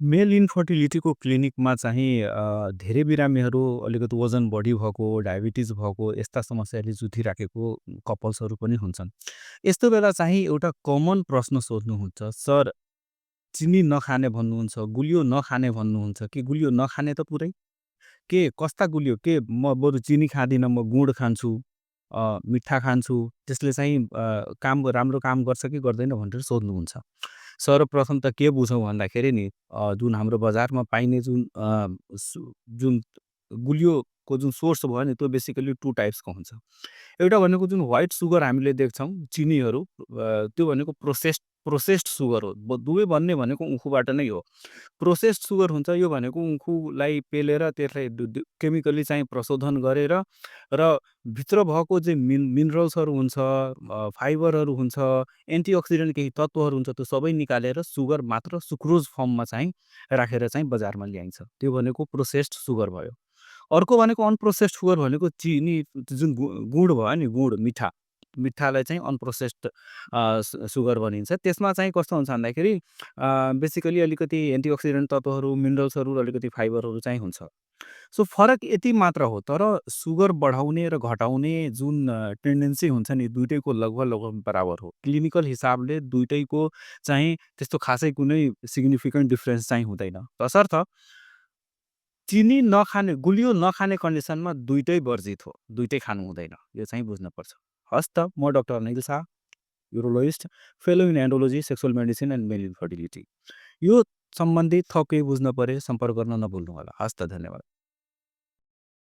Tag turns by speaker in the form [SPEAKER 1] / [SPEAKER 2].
[SPEAKER 1] मेल इन्फर्टिलिटीको क्लिनिकमा चाहिँ धेरै बिरामीहरू अलिकति वजन बढी भएको, डायबिटिज भएको यस्ता समस्याले जुधिराखेको कपल्सहरू पनि हुन्छन्। यस्तो बेला चाहिँ एउटा कमन प्रश्न सोध्नुहुन्छ, "सर, चिनी नखाने भन्नुहुन्छ, गुलियो नखाने भन्नुहुन्छ कि गुलियो नखाने त पुरै? के कस्ता गुलियो? के म बरु चिनी खाँदिनँ, म गुँड खान्छु, मिठा खान्छु, त्यसले चाहिँ काम राम्रो काम गर्छ कि गर्दैन?" भनेर सोध्नुहुन्छ। सर्वप्रथम त के बुझौँ भन्दाखेरि नि जुन हाम्रो बजारमा पाइने जुन गुलियोको जुन सोर्स भयो नि त्यो बेसिकली 2 टाइप्सको हुन्छ। एउटा भनेको जुन व्हाइट सुगर हामीले देख्छौँ चिनीहरू त्यो भनेको प्रोसेस्ड सुगर हो। दुवै बन्ने भनेको उखुबाट नै हो। प्रोसेस्ड सुगर हुन्छ यो भनेको उखुलाई पेलेर त्यसलाई केमिकली चाहिँ प्रशोधन गरेर र भित्र भएको चाहिँ मिनरल्सहरू हुन्छ, फाइबरहरू हुन्छ, एन्टिअक्सिडेन्ट केही तत्त्वहरू हुन्छ त्यो सबै निकालेर सुगर मात्र सुक्रोज फर्ममा चाहिँ राखेर चाहिँ बजारमा ल्याइन्छ। त्यो भनेको प्रोसेस्ड सुगर भयो। अर्को भनेको अनप्रोसेस्ड सुगर भनेको चिनी जुन गुड भयो नि गुड मिठा, मिठालाई चाहिँ अनप्रोसेस्ड सुगर भनिन्छ। त्यसमा चाहिँ कस्तो हुन्छ भन्दाखेरि बेसिकली अलिकति एन्टिअक्सिडेन्ट तत्त्वहरू, मिनरल्सहरू र अलिकति फाइबरहरू चाहिँ हुन्छ। सो फरक यति मात्र हो तर सुगर बढाउने र घटाउने जुन टेन्डेन्सी हुन्छ नि दुइटैको लगभग बराबर हो। क्लिनिकल हिसाबले दुइटैको चाहिँ त्यस्तो खासै कुनै सिग्निफिकेन्ट डिफरेन्स चाहिँ हुँदैन। तसर्थ चिनी नखाने गुलियो नखाने कन्डिसनमा दुइटै वर्जित हो, दुइटै खानु हुँदैन। यो चाहिँ बुझ्नुपर्छ। हस् त, म doctor Anil Shah, urologist, fellow in endology, sexual medicine and male infertility. यो सम्बन्धी थप केही बुझ्न परे सम्पर्क गर्न नभुल्नुहोला। हस् त, धन्यवाद।